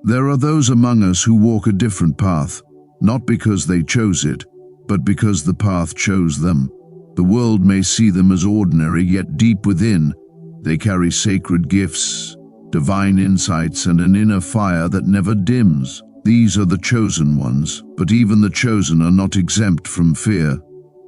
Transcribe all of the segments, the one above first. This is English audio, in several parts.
There are those among us who walk a different path, not because they chose it, but because the path chose them. The world may see them as ordinary, yet deep within, they carry sacred gifts, divine insights, and an inner fire that never dims. These are the chosen ones, but even the chosen are not exempt from fear.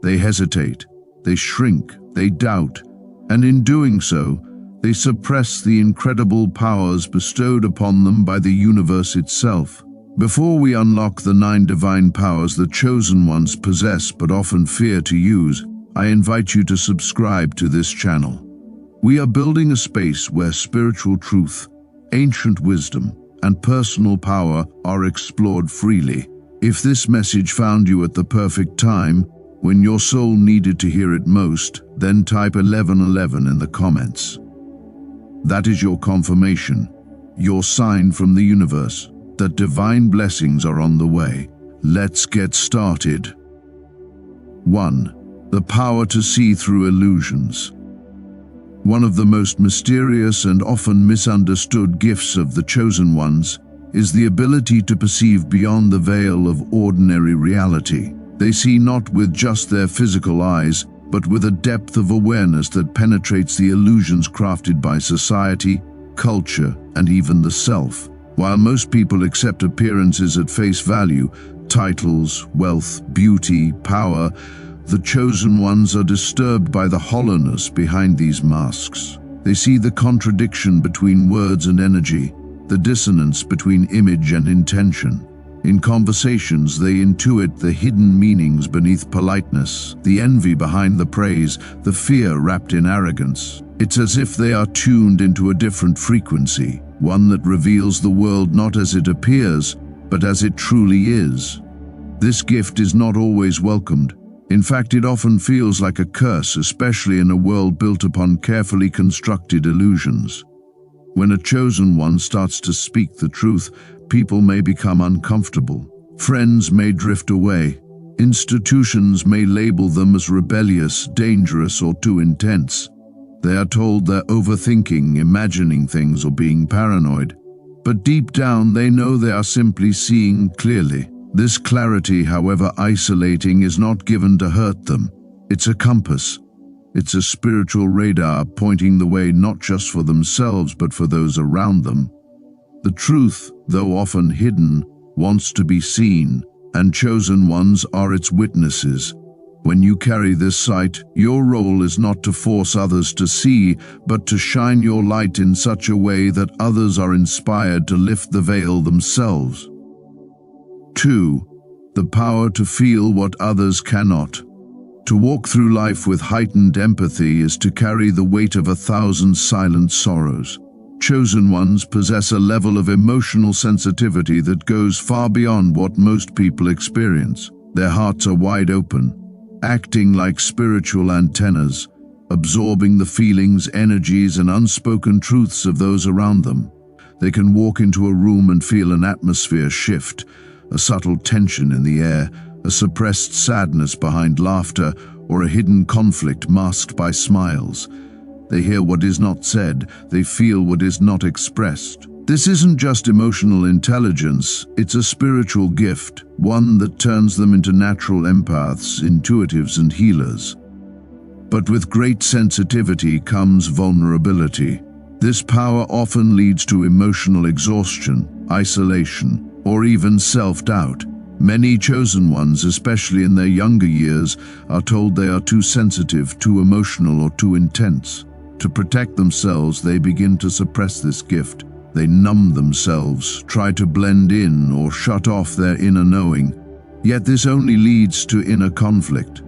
They hesitate, they shrink, they doubt, and in doing so, they suppress the incredible powers bestowed upon them by the universe itself. Before we unlock the 9 divine powers the chosen ones possess but often fear to use, I invite you to subscribe to this channel. We are building a space where spiritual truth, ancient wisdom, and personal power are explored freely. If this message found you at the perfect time, when your soul needed to hear it most, then type 1111 in the comments. That is your confirmation, your sign from the universe, that divine blessings are on the way. Let's get started. 1. The power to see through illusions. One of the most mysterious and often misunderstood gifts of the chosen ones is the ability to perceive beyond the veil of ordinary reality. They see not with just their physical eyes, but with a depth of awareness that penetrates the illusions crafted by society, culture, and even the self. While most people accept appearances at face value, titles, wealth, beauty, power, the chosen ones are disturbed by the hollowness behind these masks. They see the contradiction between words and energy, the dissonance between image and intention. In conversations, they intuit the hidden meanings beneath politeness, the envy behind the praise, the fear wrapped in arrogance. It's as if they are tuned into a different frequency, one that reveals the world not as it appears, but as it truly is. This gift is not always welcomed. In fact, it often feels like a curse, especially in a world built upon carefully constructed illusions. When a chosen one starts to speak the truth, people may become uncomfortable. Friends may drift away. Institutions may label them as rebellious, dangerous, or too intense. They are told they're overthinking, imagining things, or being paranoid. But deep down, they know they are simply seeing clearly. This clarity, however isolating, is not given to hurt them. It's a compass. It's a spiritual radar pointing the way not just for themselves, but for those around them. The truth, though often hidden, wants to be seen, and chosen ones are its witnesses. When you carry this sight, your role is not to force others to see, but to shine your light in such a way that others are inspired to lift the veil themselves. 2. The power to feel what others cannot. To walk through life with heightened empathy is to carry the weight of 1,000 silent sorrows. Chosen ones possess a level of emotional sensitivity that goes far beyond what most people experience. Their hearts are wide open, acting like spiritual antennas, absorbing the feelings, energies, and unspoken truths of those around them. They can walk into a room and feel an atmosphere shift, a subtle tension in the air, a suppressed sadness behind laughter, or a hidden conflict masked by smiles. They hear what is not said, they feel what is not expressed. This isn't just emotional intelligence, it's a spiritual gift, one that turns them into natural empaths, intuitives, and healers. But with great sensitivity comes vulnerability. This power often leads to emotional exhaustion, isolation, or even self-doubt. Many chosen ones, especially in their younger years, are told they are too sensitive, too emotional, or too intense. To protect themselves, they begin to suppress this gift. They numb themselves, try to blend in, or shut off their inner knowing. Yet this only leads to inner conflict.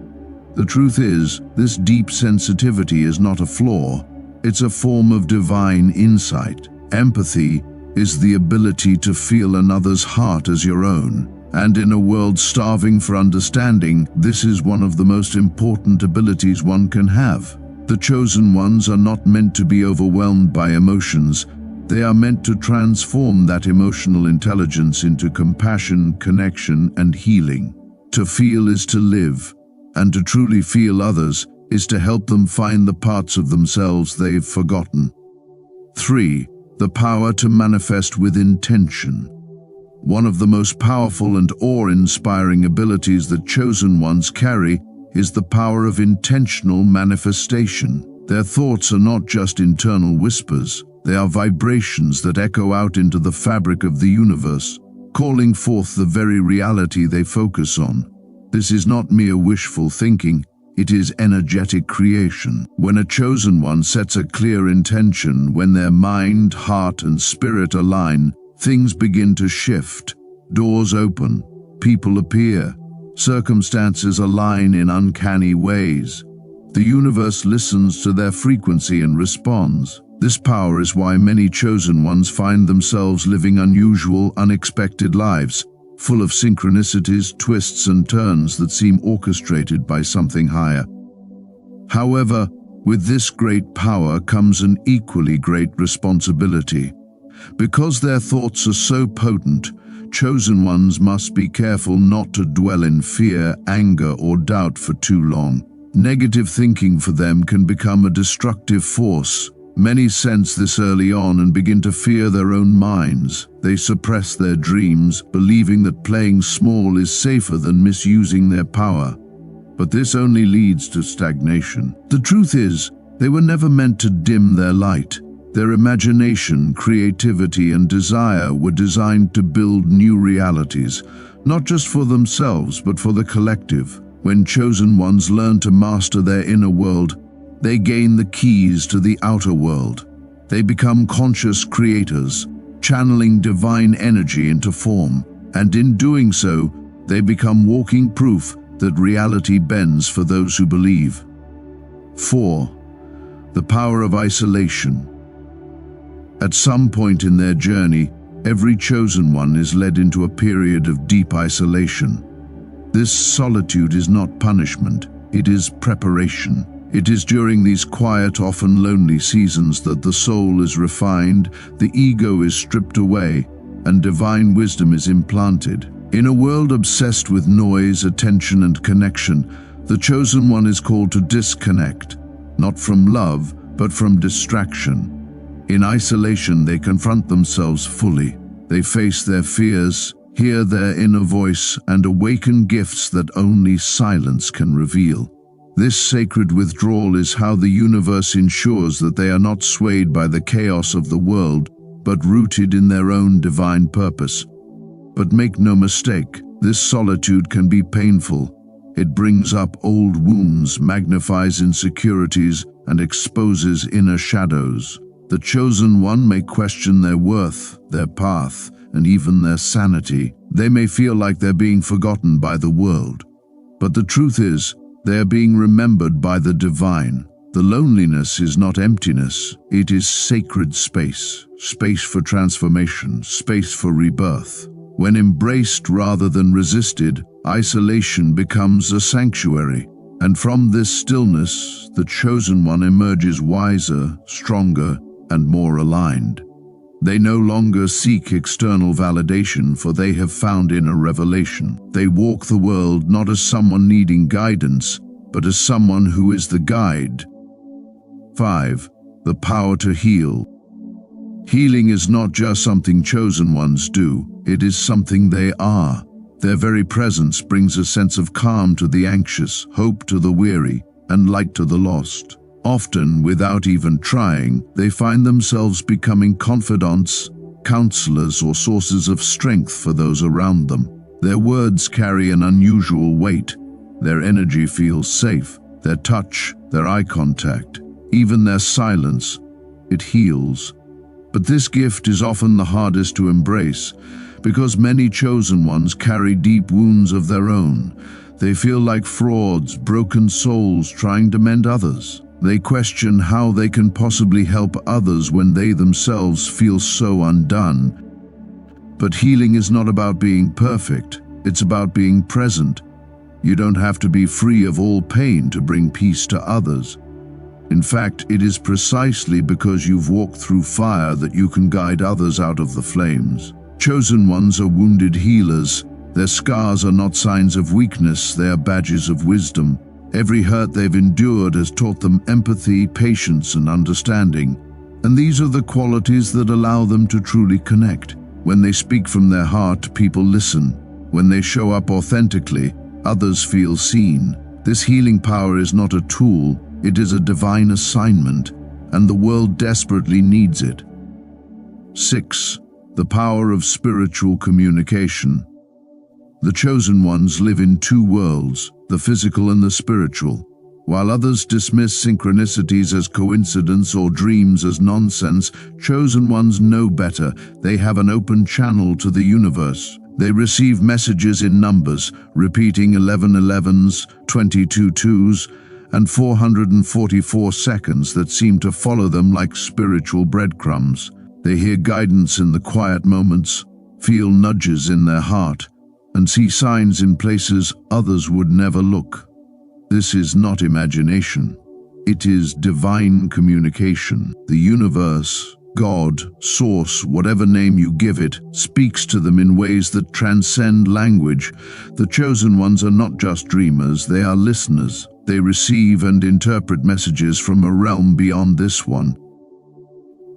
The truth is, this deep sensitivity is not a flaw. It's a form of divine insight. Empathy is the ability to feel another's heart as your own. And in a world starving for understanding, this is one of the most important abilities one can have. The chosen ones are not meant to be overwhelmed by emotions. They are meant to transform that emotional intelligence into compassion, connection, and healing. To feel is to live, and to truly feel others is to help them find the parts of themselves they've forgotten. 3. The power to manifest with intention. One of the most powerful and awe-inspiring abilities that chosen ones carry is the power of intentional manifestation. Their thoughts are not just internal whispers, they are vibrations that echo out into the fabric of the universe, calling forth the very reality they focus on. This is not mere wishful thinking, it is energetic creation. When a chosen one sets a clear intention, when their mind, heart, and spirit align, things begin to shift, doors open, people appear, circumstances align in uncanny ways. The universe listens to their frequency and responds. This power is why many chosen ones find themselves living unusual, unexpected lives, full of synchronicities, twists, and turns that seem orchestrated by something higher. However, with this great power comes an equally great responsibility. Because their thoughts are so potent, chosen ones must be careful not to dwell in fear, anger, or doubt for too long. Negative thinking for them can become a destructive force. Many sense this early on and begin to fear their own minds. They suppress their dreams, believing that playing small is safer than misusing their power. But this only leads to stagnation. The truth is, they were never meant to dim their light. Their imagination, creativity, and desire were designed to build new realities, not just for themselves, but for the collective. When chosen ones learn to master their inner world, they gain the keys to the outer world. They become conscious creators, channeling divine energy into form, and in doing so, they become walking proof that reality bends for those who believe. 4. The power of isolation. At some point in their journey, every chosen one is led into a period of deep isolation. This solitude is not punishment, it is preparation. It is during these quiet, often lonely seasons that the soul is refined, the ego is stripped away, and divine wisdom is implanted. In a world obsessed with noise, attention, and connection, the chosen one is called to disconnect, not from love, but from distraction. In isolation, they confront themselves fully. They face their fears, hear their inner voice, and awaken gifts that only silence can reveal. This sacred withdrawal is how the universe ensures that they are not swayed by the chaos of the world, but rooted in their own divine purpose. But make no mistake, this solitude can be painful. It brings up old wounds, magnifies insecurities, and exposes inner shadows. The chosen one may question their worth, their path, and even their sanity. They may feel like they're being forgotten by the world. But the truth is, they are being remembered by the divine. The loneliness is not emptiness, it is sacred space. Space for transformation, space for rebirth. When embraced rather than resisted, isolation becomes a sanctuary. And from this stillness, the chosen one emerges wiser, stronger, and more aligned. They no longer seek external validation, for they have found inner revelation. They walk the world not as someone needing guidance, but as someone who is the guide. 5. The power to heal. Healing is not just something chosen ones do, it is something they are. Their very presence brings a sense of calm to the anxious, hope to the weary, and light to the lost. Often, without even trying, they find themselves becoming confidants, counselors, or sources of strength for those around them. Their words carry an unusual weight. Their energy feels safe. Their touch, their eye contact, even their silence, it heals. But this gift is often the hardest to embrace, because many chosen ones carry deep wounds of their own. They feel like frauds, broken souls trying to mend others. They question how they can possibly help others when they themselves feel so undone. But healing is not about being perfect, it's about being present. You don't have to be free of all pain to bring peace to others. In fact, it is precisely because you've walked through fire that you can guide others out of the flames. Chosen ones are wounded healers. Their scars are not signs of weakness, they are badges of wisdom. Every hurt they've endured has taught them empathy, patience, and understanding. And these are the qualities that allow them to truly connect. When they speak from their heart, people listen. When they show up authentically, others feel seen. This healing power is not a tool, it is a divine assignment, and the world desperately needs it. 6. The power of spiritual communication. The chosen ones live in two worlds, the physical and the spiritual. While others dismiss synchronicities as coincidence or dreams as nonsense, chosen ones know better. They have an open channel to the universe. They receive messages in numbers, repeating 11 11s, 22 2s, and 444 seconds that seem to follow them like spiritual breadcrumbs. They hear guidance in the quiet moments, feel nudges in their heart, and see signs in places others would never look. This is not imagination. It is divine communication. The universe, God, Source, whatever name you give it, speaks to them in ways that transcend language. The chosen ones are not just dreamers, they are listeners. They receive and interpret messages from a realm beyond this one.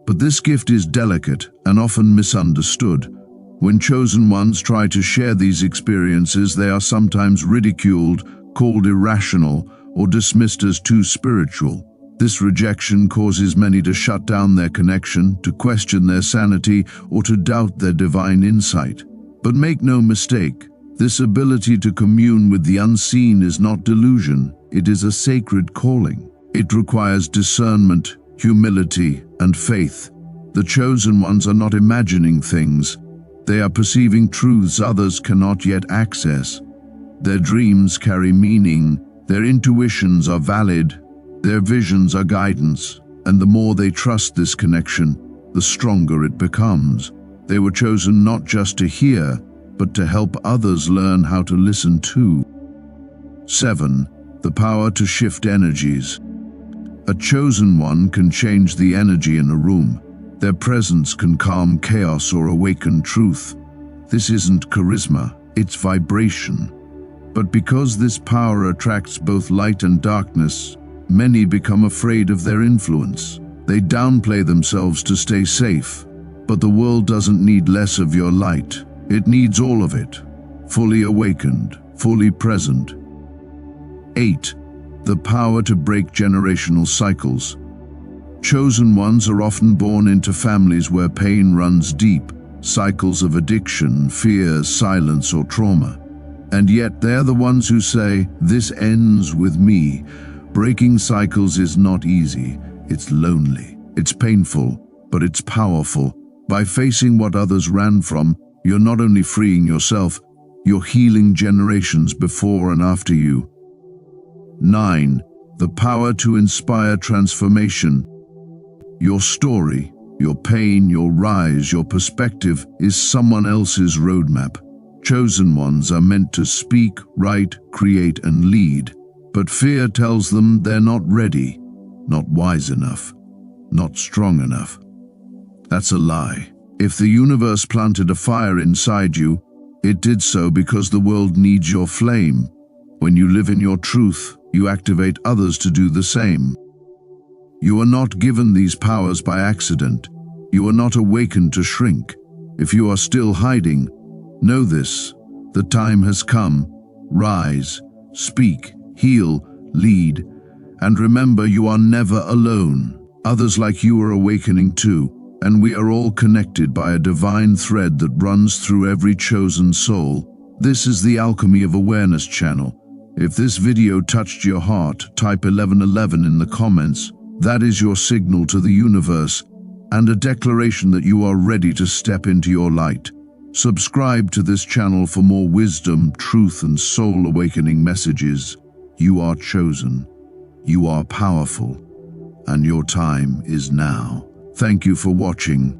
But this gift is delicate and often misunderstood. When chosen ones try to share these experiences, they are sometimes ridiculed, called irrational, or dismissed as too spiritual. This rejection causes many to shut down their connection, to question their sanity, or to doubt their divine insight. But make no mistake, this ability to commune with the unseen is not delusion, it is a sacred calling. It requires discernment, humility, and faith. The chosen ones are not imagining things, they are perceiving truths others cannot yet access. Their dreams carry meaning, their intuitions are valid, their visions are guidance, and the more they trust this connection, the stronger it becomes. They were chosen not just to hear, but to help others learn how to listen too. 7. The power to shift energies. A chosen one can change the energy in a room. Their presence can calm chaos or awaken truth. This isn't charisma, it's vibration. But because this power attracts both light and darkness, many become afraid of their influence. They downplay themselves to stay safe. But the world doesn't need less of your light. It needs all of it. Fully awakened, fully present. 8. The power to break generational cycles. Chosen ones are often born into families where pain runs deep, cycles of addiction, fear, silence, or trauma. And yet they're the ones who say, "This ends with me." Breaking cycles is not easy. It's lonely. It's painful, but it's powerful. By facing what others ran from, you're not only freeing yourself, you're healing generations before and after you. 9. The power to inspire transformation. Your story, your pain, your rise, your perspective is someone else's roadmap. Chosen ones are meant to speak, write, create, and lead. But fear tells them they're not ready, not wise enough, not strong enough. That's a lie. If the universe planted a fire inside you, it did so because the world needs your flame. When you live in your truth, you activate others to do the same. You are not given these powers by accident. You are not awakened to shrink. If you are still hiding, know this: the time has come. Rise, speak, heal, lead, and remember you are never alone. Others like you are awakening too, and we are all connected by a divine thread that runs through every chosen soul. This is the Alchemy of Awareness channel. If this video touched your heart, type 1111 in the comments. That is your signal to the universe and a declaration that you are ready to step into your light. Subscribe to this channel for more wisdom, truth, and soul awakening messages. You are chosen, you are powerful, and your time is now. Thank you for watching.